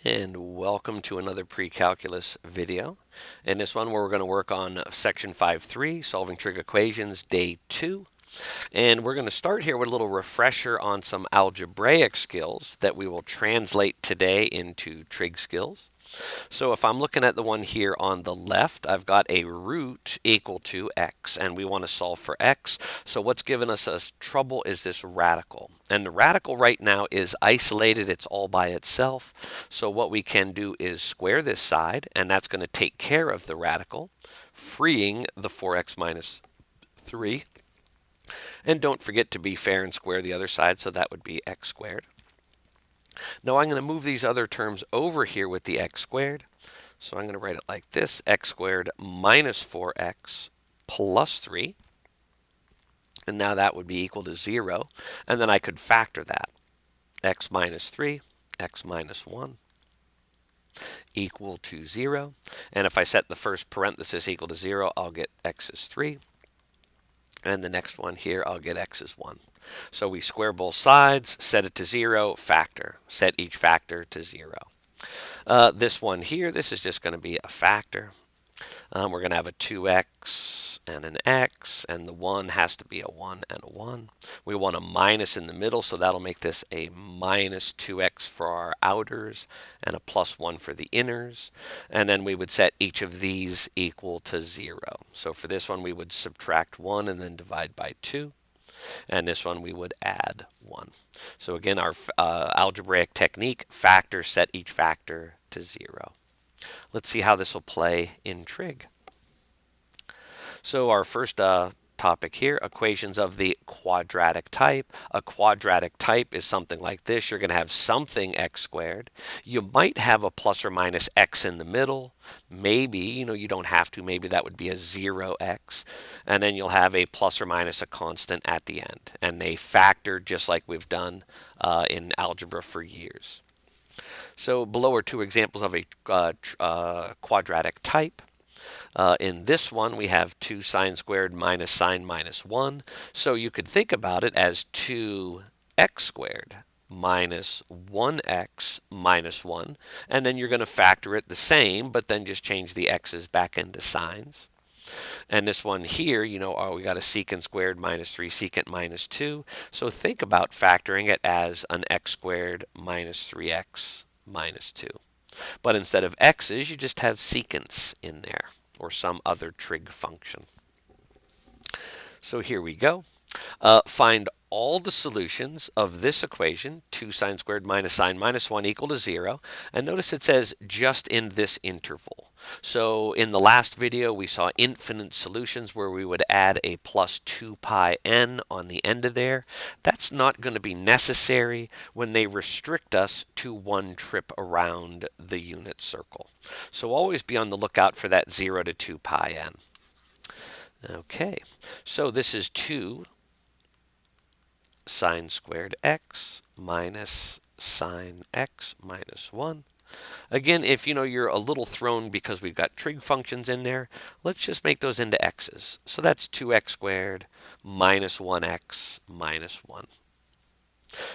And welcome to another pre-calculus video. In this one, we're going to work on section 5.3, solving trig equations, day 2. And we're going to start here with a little refresher on some algebraic skills that we will translate today into trig skills. So if I'm looking at the one here on the left, I've got a root equal to x, and we want to solve for x. So what's given us trouble is this radical. And the radical right now is isolated. It's all by itself. So what we can do is square this side, and that's going to take care of the radical, freeing the 4x minus 3. And don't forget to be fair and square the other side, so that would be x squared. Now I'm going to move these other terms over here with the x squared. So I'm going to write it like this, x squared minus 4x plus 3. And now that would be equal to 0. And then I could factor that. X minus 3, x minus 1 equal to 0. And if I set the first parenthesis equal to 0, I'll get x is 3. And the next one here, I'll get x is 1. So we square both sides, set it to 0, factor. Set each factor to 0. This one here, this is just going to be a factor. We're going to have a 2x and an x, and the 1 has to be a 1 and a 1. We want a minus in the middle, so that'll make this a minus 2x for our outers and a plus 1 for the inners. And then we would set each of these equal to 0. So for this one, we would subtract 1 and then divide by 2. And this one we would add 1. So again, our algebraic technique, factor, set each factor to 0. Let's see how this will play in trig. So our first topic here, equations of the quadratic type. A quadratic type is something like this. You're going to have something x squared. You might have a plus or minus x in the middle. Maybe, you don't have to. Maybe that would be a 0x. And then you'll have a plus or minus a constant at the end. And they factor just like we've done in algebra for years. So below are two examples of a quadratic type. In this one, we have 2 sine squared minus sine minus 1. So you could think about it as 2x squared minus 1x minus 1. And then you're going to factor it the same, but then just change the x's back into sines. And this one here, we got a secant squared minus 3 secant minus 2. So think about factoring it as an x squared minus 3x minus 2. But instead of x's, you just have secants in there, or some other trig function. So here we go. Find all the solutions of this equation, 2 sine squared minus sine minus 1 equal to 0. And notice it says just in this interval. So in the last video, we saw infinite solutions where we would add a plus 2 pi n on the end of there. That's not going to be necessary when they restrict us to one trip around the unit circle. So always be on the lookout for that 0 to 2 pi n. Okay, so this is 2 sine squared x minus sine x minus 1. Again, if you're a little thrown because we've got trig functions in there, let's just make those into x's. So that's 2x squared minus 1x minus 1.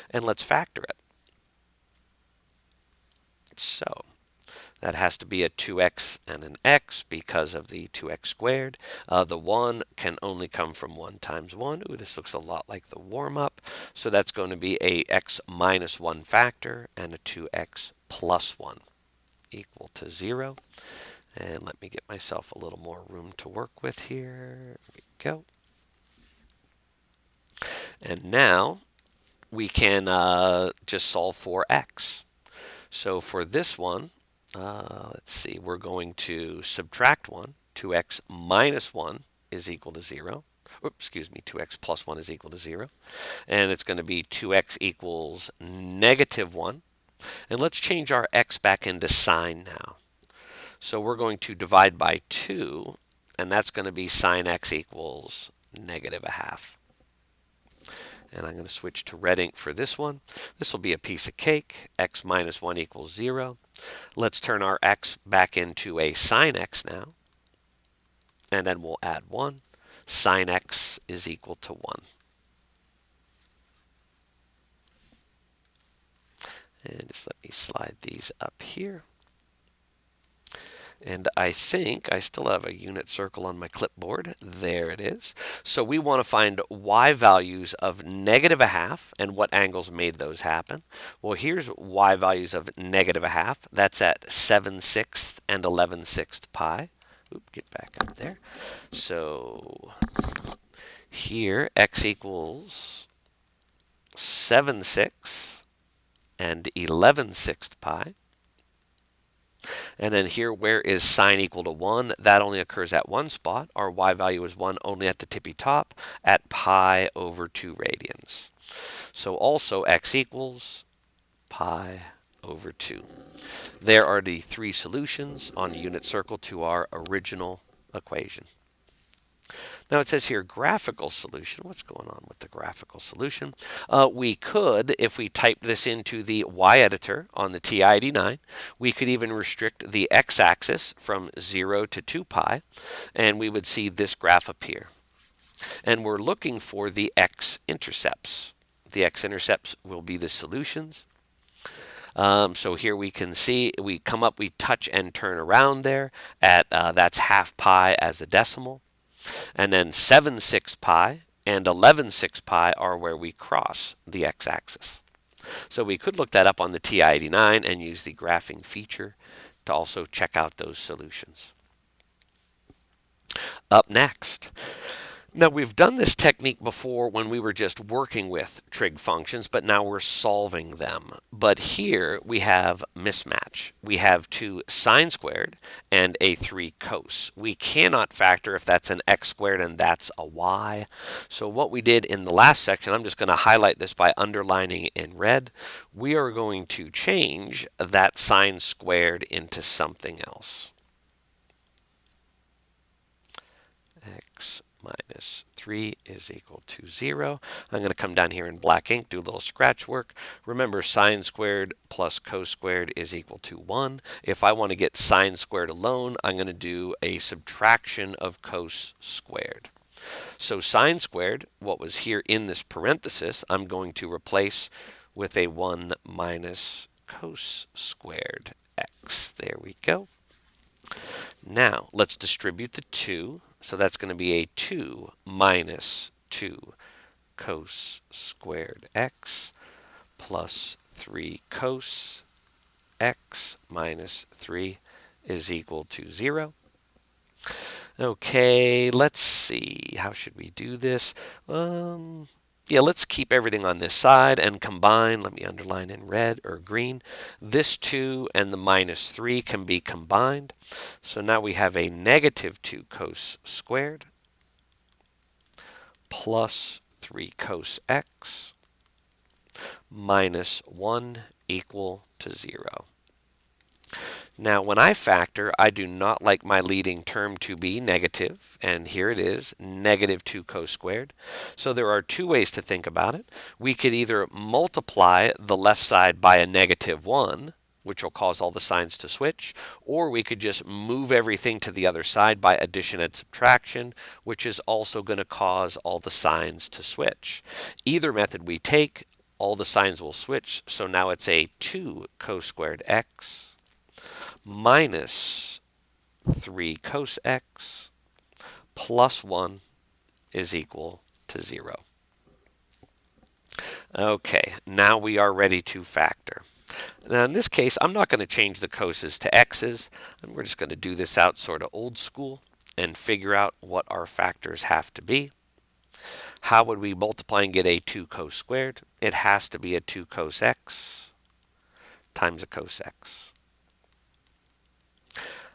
And let's factor it. So that has to be a 2x and an x because of the 2x squared. The 1 can only come from 1 times 1. Ooh, this looks a lot like the warm-up. So that's going to be a x minus 1 factor and a 2x plus 1 equal to 0. And let me get myself a little more room to work with here. There we go. And now we can just solve for x. So for this one, let's see, we're going to subtract 1. 2x minus 1 is equal to 0. Oops, excuse me, 2x plus 1 is equal to 0. And it's going to be 2x equals negative 1. And let's change our x back into sine now. So we're going to divide by 2, and that's going to be sine x equals negative a half. And I'm going to switch to red ink for this one. This will be a piece of cake. X minus 1 equals 0. Let's turn our x back into a sine x now. And then we'll add 1. Sine x is equal to 1. And just let me slide these up here. And I think I still have a unit circle on my clipboard. There it is. So we want to find y values of -1/2 and what angles made those happen. Well, here's y values of -1/2. That's at 7/6 and 11/6 pi. Oop, get back up there. So here x equals 7/6 and 11/6 pi. And then here, where is sine equal to 1? That only occurs at one spot. Our y value is 1 only at the tippy top at pi over 2 radians. So also x equals pi over 2. There are the three solutions on a unit circle to our original equation. Now it says here graphical solution. What's going on with the graphical solution? We could, if we typed this into the Y editor on the TI-89, we could even restrict the x-axis from 0 to 2 pi, and we would see this graph appear. And we're looking for the x-intercepts. The x-intercepts will be the solutions. So here we can see we come up, we touch and turn around there at that's half pi as a decimal. And then 7/6 pi and 11/6 pi are where we cross the x-axis. So we could look that up on the TI-89 and use the graphing feature to also check out those solutions. Up next. Now, we've done this technique before when we were just working with trig functions, but now we're solving them. But here we have mismatch. We have 2 sine squared and a 3 cos. We cannot factor if that's an x squared and that's a y. So what we did in the last section, I'm just going to highlight this by underlining in red. We are going to change that sine squared into something else. X minus 3 is equal to 0. I'm going to come down here in black ink, do a little scratch work. Remember, sine squared plus cos squared is equal to 1. If I want to get sine squared alone, I'm going to do a subtraction of cos squared. So sine squared, what was here in this parenthesis, I'm going to replace with a 1 minus cos squared x. There we go. Now, let's distribute the 2. So that's going to be a 2 minus 2 cos squared x plus 3 cos x minus 3 is equal to 0. Okay, let's see. How should we do this? Yeah, let's keep everything on this side and combine. Let me underline in red or green. This 2 and the minus 3 can be combined. So now we have a negative 2 cos squared plus 3 cos x minus 1 equal to 0. Now, when I factor, I do not like my leading term to be negative, and here it is, negative 2 cos squared. So there are two ways to think about it. We could either multiply the left side by a negative 1, which will cause all the signs to switch, or we could just move everything to the other side by addition and subtraction, which is also going to cause all the signs to switch. Either method we take, all the signs will switch, so now it's a 2 cos squared x minus 3 cos x plus 1 is equal to 0. Okay, now we are ready to factor. Now in this case, I'm not going to change the cos's to x's, and we're just going to do this out sort of old school and figure out what our factors have to be. How would we multiply and get a 2 cos squared? It has to be a 2 cos x times a cos x.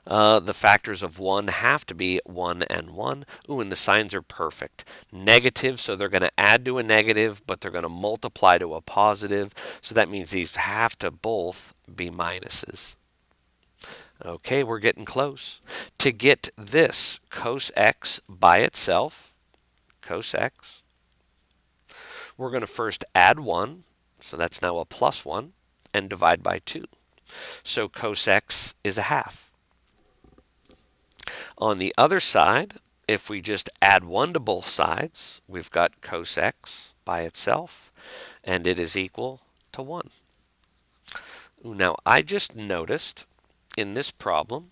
The factors of 1 have to be 1 and 1. Ooh, and the signs are perfect. Negative, so they're going to add to a negative, but they're going to multiply to a positive. So that means these have to both be minuses. Okay, we're getting close. To get this cos x by itself, cos x, we're going to first add 1, so that's now a plus 1, and divide by 2. So cos x is a half. On the other side, if we just add 1 to both sides, we've got cos x by itself, and it is equal to 1. Now, I just noticed in this problem,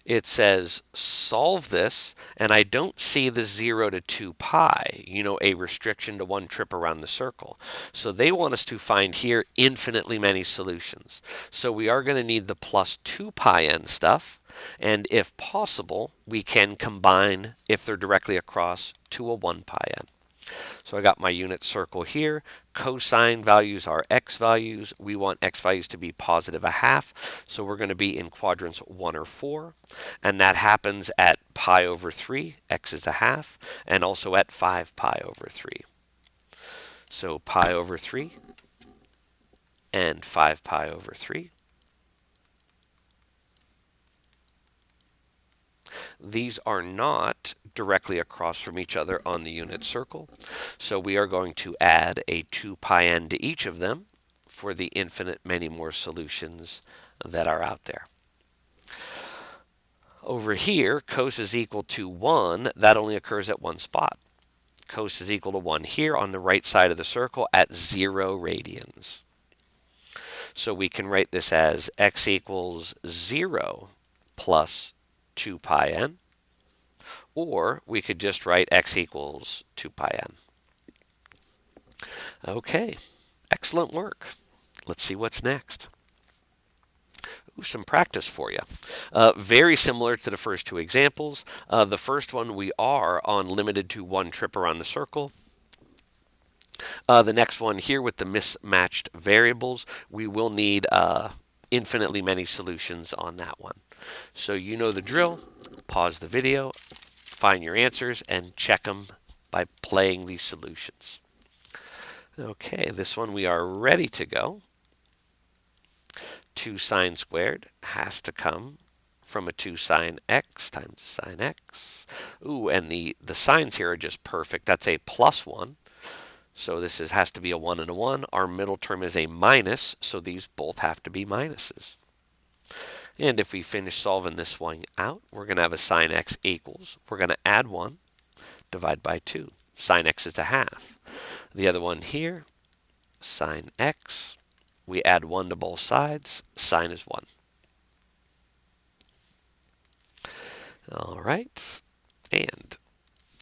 it says solve this, and I don't see the 0 to 2 pi, a restriction to one trip around the circle. So they want us to find here infinitely many solutions. So we are going to need the plus 2 pi n stuff, and if possible, we can combine, if they're directly across, to a 1 pi n. So I got my unit circle here. Cosine values are x values. We want x values to be positive a half. So we're going to be in quadrants 1 or 4. And that happens at pi over 3, x is a half, and also at 5 pi over 3. So pi over 3 and 5 pi over 3. These are not directly across from each other on the unit circle, so we are going to add a 2 pi n to each of them for the infinite many more solutions that are out there. Over here, cos is equal to 1. That only occurs at one spot. Cos is equal to 1 here on the right side of the circle at 0 radians. So we can write this as x equals 0 plus 2 pi n. Or we could just write x equals 2 pi n. Okay, excellent work. Let's see what's next. Ooh, some practice for you. Very similar to the first two examples. The first one we are on limited to one trip around the circle. The next one here with the mismatched variables, we will need infinitely many solutions on that one. So you know the drill. Pause the video, find your answers, and check them by playing these solutions. Okay, this one we are ready to go. 2 sine squared has to come from a 2 sine x times sine x. Ooh, and the signs here are just perfect. That's a plus 1. So this has to be a 1 and a 1. Our middle term is a minus, so these both have to be minuses. And if we finish solving this one out, we're going to have a sine x equals. We're going to add 1, divide by 2. Sine x is a half. The other one here, sine x. We add 1 to both sides. Sine is 1. All right. And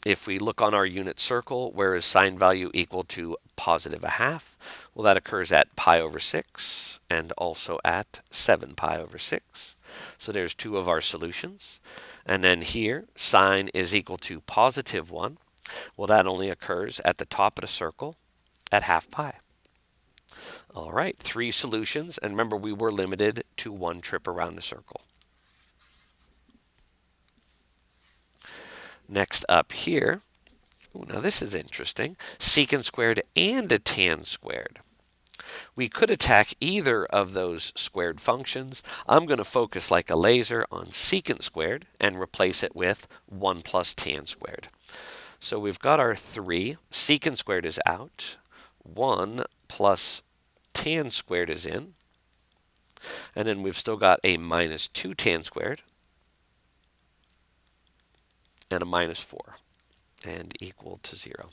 if we look on our unit circle, where is sine value equal to positive a half? Well, that occurs at pi over 6 and also at 7 pi over 6. So there's two of our solutions. And then here, sine is equal to positive 1. Well, that only occurs at the top of the circle at half pi. All right, 3 solutions. And remember, we were limited to one trip around the circle. Next up here, now this is interesting, secant squared and a tan squared. We could attack either of those squared functions. I'm going to focus like a laser on secant squared and replace it with 1 plus tan squared. So we've got our 3. Secant squared is out. 1 plus tan squared is in. And then we've still got a minus 2 tan squared and a minus 4 and equal to 0.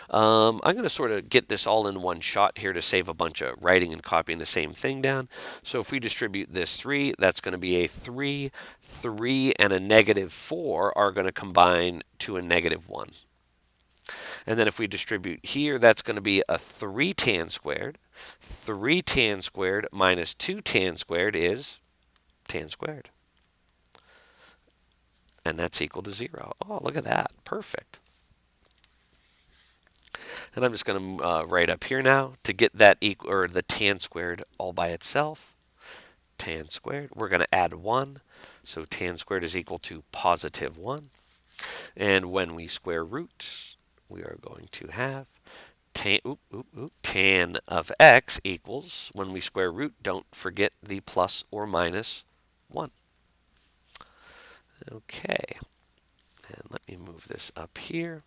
I'm going to sort of get this all in one shot here to save a bunch of writing and copying the same thing down. So if we distribute this 3, that's going to be a 3. 3 and a negative 4 are going to combine to a negative 1. And then if we distribute here, that's going to be a 3 tan squared. 3 tan squared minus 2 tan squared is tan squared. And that's equal to 0. Oh, look at that. Perfect. And I'm just going to write up here now to get that equal, or the tan squared all by itself. Tan squared. We're going to add 1. So tan squared is equal to positive 1. And when we square root, we are going to have tan of x equals, when we square root, don't forget the plus or minus 1. Okay. And let me move this up here.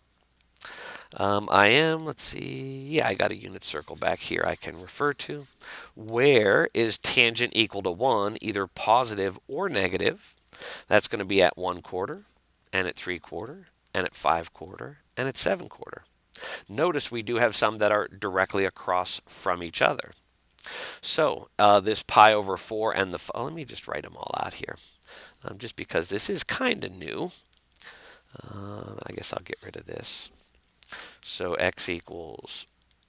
let's see, yeah, I got a unit circle back here I can refer to. Where is tangent equal to 1, either positive or negative? That's going to be at 1/4, and at 3/4, and at 5/4, and at 7/4. Notice we do have some that are directly across from each other. So this pi over 4 and the, let me just write them all out here, just because this is kind of new. I guess I'll get rid of this. So x equals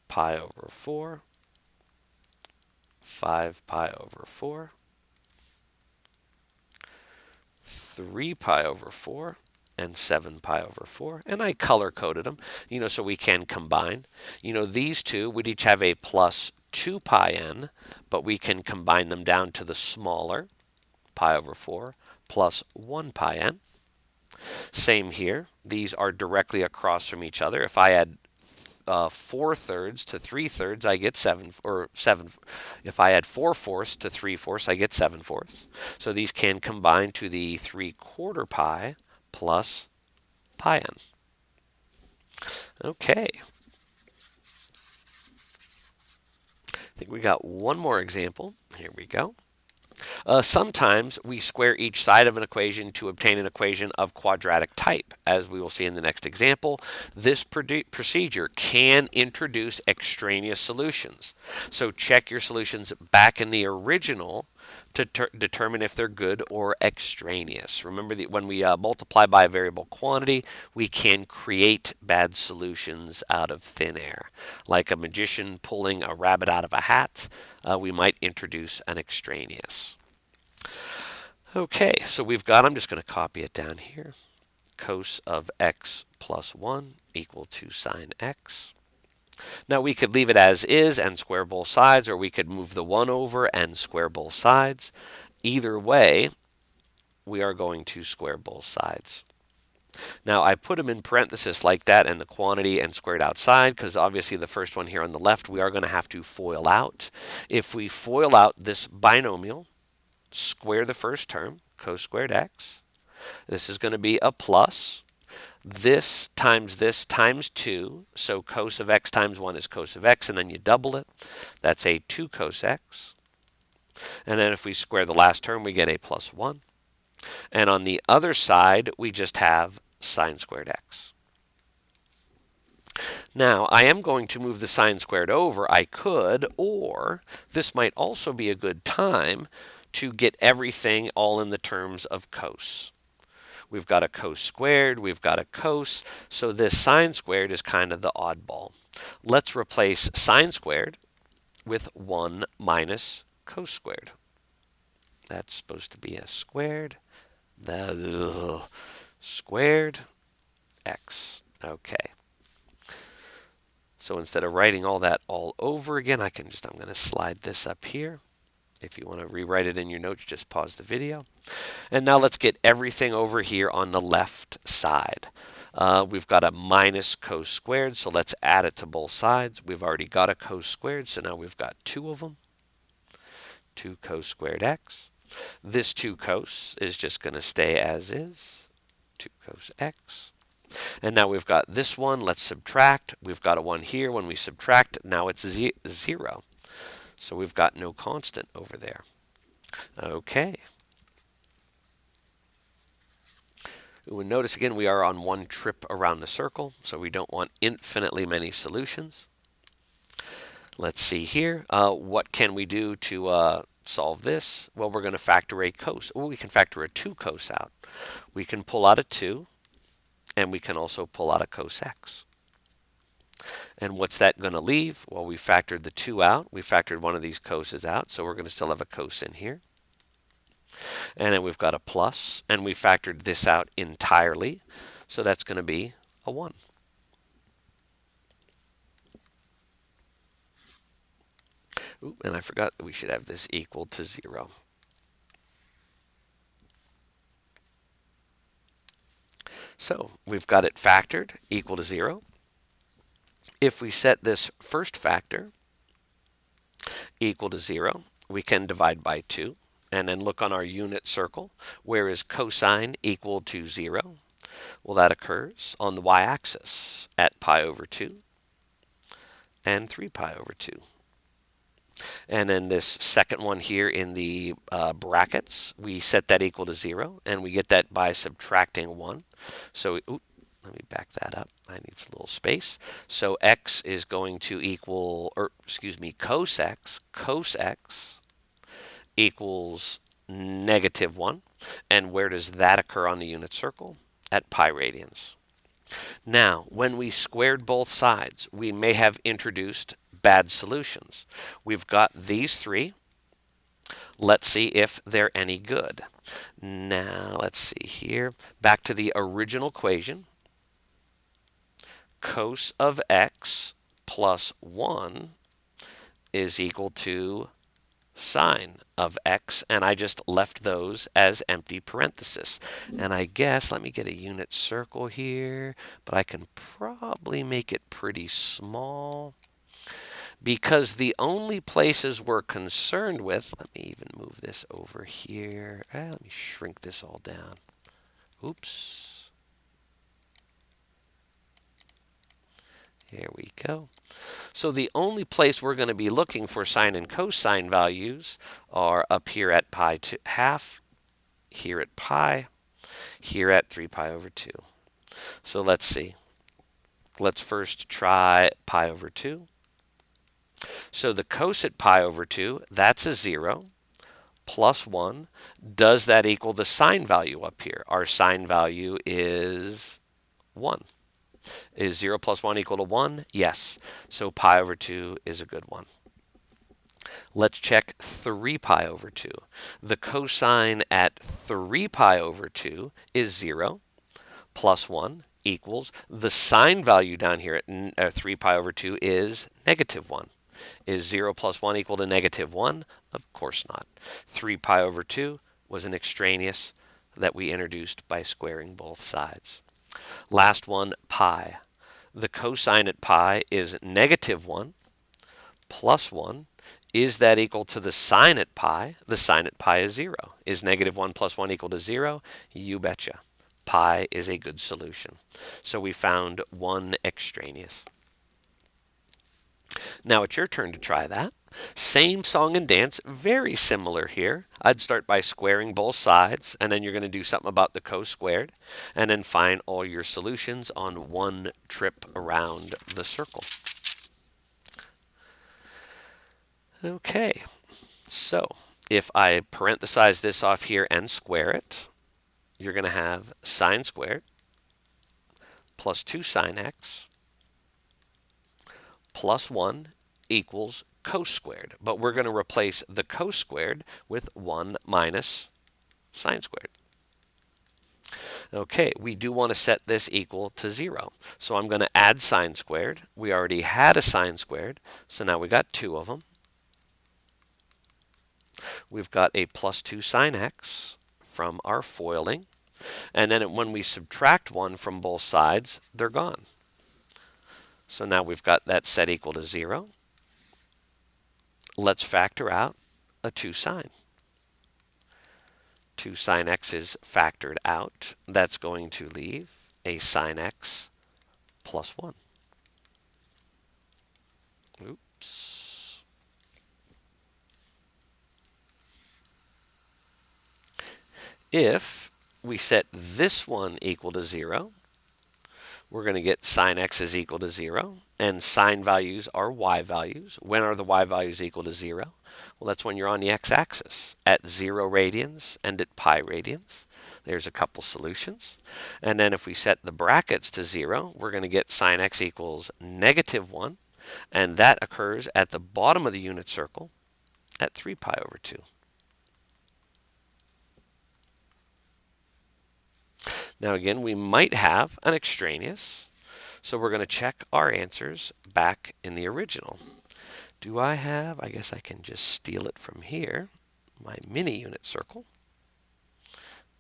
pi over 4, 5 pi over 4, 3 pi over 4, and 7 pi over 4. And I color coded them, so we can combine. These two would each have a plus 2 pi n, but we can combine them down to the smaller pi over 4 plus 1 pi n. Same here. These are directly across from each other. If I add 4/3 to 3/3, I get 7, or 7. If I add 4/4 to 3/4, I get 7/4. So these can combine to the 3/4 pi plus pi n. Okay. I think we got one more example. Here we go. Sometimes we square each side of an equation to obtain an equation of quadratic type. As we will see in the next example, this procedure can introduce extraneous solutions. So check your solutions back in the original to determine if they're good or extraneous. Remember that when we multiply by a variable quantity, we can create bad solutions out of thin air. Like a magician pulling a rabbit out of a hat, we might introduce an extraneous. Okay, so we've got, I'm just going to copy it down here. Cos of x plus 1 equal to sine x. Now we could leave it as is and square both sides, or we could move the 1 over and square both sides. Either way, we are going to square both sides. Now I put them in parentheses like that and the quantity and squared outside because obviously the first one here on the left we are going to have to FOIL out. If we FOIL out this binomial, square the first term, cos squared x. This is going to be a plus. This times 2. So cos of x times 1 is cos of x, and then you double it. That's a 2 cos x. And then if we square the last term, we get a plus 1. And on the other side, we just have sine squared x. Now, I am going to move the sine squared over. I could, or this might also be a good time to get everything all in the terms of cos. We've got a cos squared, we've got a cos, so this sine squared is kind of the oddball. Let's replace sine squared with 1 minus cos squared. That's supposed to be a squared. Squared x. Okay. So instead of writing all that all over again, I'm going to slide this up here. If you want to rewrite it in your notes, just pause the video. And now let's get everything over here on the left side. We've got a minus cos squared, so let's add it to both sides. We've already got a cos squared, so now we've got 2 of them. 2 cos squared x. This 2 cos is just going to stay as is. 2 cos x. And now we've got this one. Let's subtract. We've got a 1 here. When we subtract, now it's 0. So we've got no constant over there. Okay. We'll notice again we are on one trip around the circle, so we don't want infinitely many solutions. Let's see here. What can we do to solve this? Well, we're going to factor a cos. Well, we can factor a 2 cos out. We can pull out a 2, and we can also pull out a cos x. And what's that going to leave? Well, we factored the 2 out. We factored one of these coses out, so we're going to still have a cos in here. And then we've got a plus, and we factored this out entirely, so that's going to be a 1. Ooh, and I forgot that we should have this equal to 0. So we've got it factored equal to 0. If we set this first factor equal to 0, we can divide by 2 and then look on our unit circle. Where is cosine equal to 0? Well, that occurs on the y-axis at pi over 2 and 3 pi over 2. And then this second one here in the brackets, we set that equal to 0, and we get that by subtracting 1. So let me back that up. I need a little space. So x is going to equal, or excuse me, cos x equals -1. And where does that occur on the unit circle? At pi radians. Now, when we squared both sides, we may have introduced bad solutions. We've got these three. Let's see if they're any good. Now, let's see here. Back to the original equation. Cos of x plus 1 is equal to sine of x, and I just left those as empty parentheses. And I guess, let me get a unit circle here, but I can probably make it pretty small because the only places we're concerned with, let me even move this over here. Let me shrink this all down. Oops. Here we go. So the only place we're going to be looking for sine and cosine values are up here at pi to half, here at pi, here at 3 pi over 2. So let's see. Let's first try pi over 2. So the cos at pi over 2, that's a 0, plus 1. Does that equal the sine value up here? Our sine value is 1. Is 0 plus 1 equal to 1? Yes. So pi over 2 is a good one. Let's check 3 pi over 2. The cosine at 3 pi over 2 is 0 plus 1 equals the sine value down here at 3 pi over 2 is -1. Is 0 plus 1 equal to -1? Of course not. 3 pi over 2 was an extraneous that we introduced by squaring both sides. Last one, pi. The cosine at pi is -1 plus 1. Is that equal to the sine at pi? The sine at pi is 0. Is -1 plus 1 equal to 0? You betcha. Pi is a good solution. So we found one extraneous. Now it's your turn to try that. Same song and dance, very similar here. I'd start by squaring both sides, and then you're going to do something about the cos squared, and then find all your solutions on one trip around the circle. Okay, so if I parenthesize this off here and square it, you're going to have sine squared plus 2 sine x plus 1 equals cos squared. But we're going to replace the cos squared with 1 minus sine squared. Okay, we do want to set this equal to 0. So I'm going to add sine squared. We already had a sine squared, so now we got 2 of them. We've got a plus 2 sine x from our foiling. And then when we subtract 1 from both sides, they're gone. So now we've got that set equal to 0. Let's factor out a 2 sine. 2 sine x is factored out. That's going to leave a sine x plus 1. Oops. If we set this one equal to 0, we're going to get sine x is equal to 0, and sine values are y values. When are the y values equal to 0? Well, that's when you're on the x-axis at 0 radians and at pi radians. There's a couple solutions. And then if we set the brackets to 0, we're going to get sine x equals -1, and that occurs at the bottom of the unit circle at 3 pi over 2. Now again, we might have an extraneous, so we're going to check our answers back in the original. Do I have, I guess I can just steal it from here, my mini unit circle.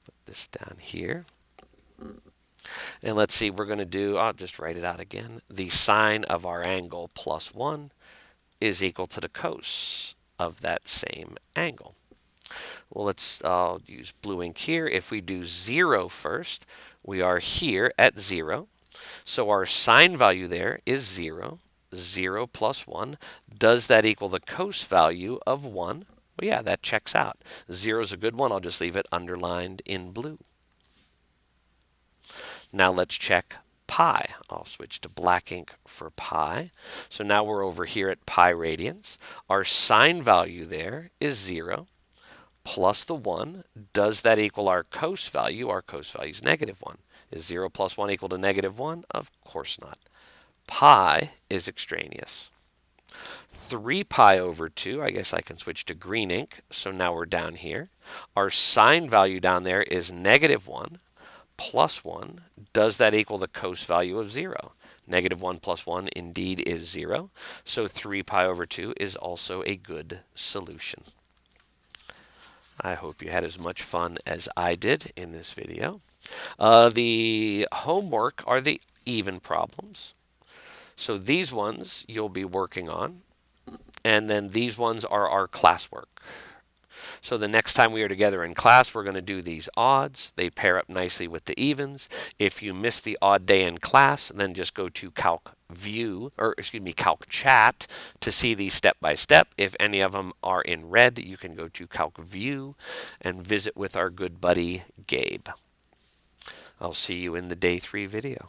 Put this down here. And let's see, we're going to do, I'll just write it out again. The sine of our angle plus 1 is equal to the cos of that same angle. Well, I'll use blue ink here. If we do 0 first, we are here at 0. So our sine value there is 0. 0 plus 1. Does that equal the cos value of 1? Well, yeah, that checks out. 0 is a good one. I'll just leave it underlined in blue. Now let's check pi. I'll switch to black ink for pi. So now we're over here at pi radians. Our sine value there is 0 plus the 1. Does that equal our cos value? Our cos value is negative 1. Is 0 plus 1 equal to negative 1? Of course not. Pi is extraneous. 3 pi over 2, I guess I can switch to green ink. So now we're down here. Our sine value down there is negative 1 plus 1. Does that equal the cos value of 0? Negative 1 plus 1 indeed is 0. So 3 pi over 2 is also a good solution. I hope you had as much fun as I did in this video. The homework are the even problems. So these ones you'll be working on, and then these ones are our classwork. So the next time we are together in class, we're going to do these odds. They pair up nicely with the evens. If you miss the odd day in class, then just go to Calc View, or excuse me, Calc Chat to see these step by step. If any of them are in red, you can go to Calc View and visit with our good buddy Gabe. I'll see you in the day 3 video.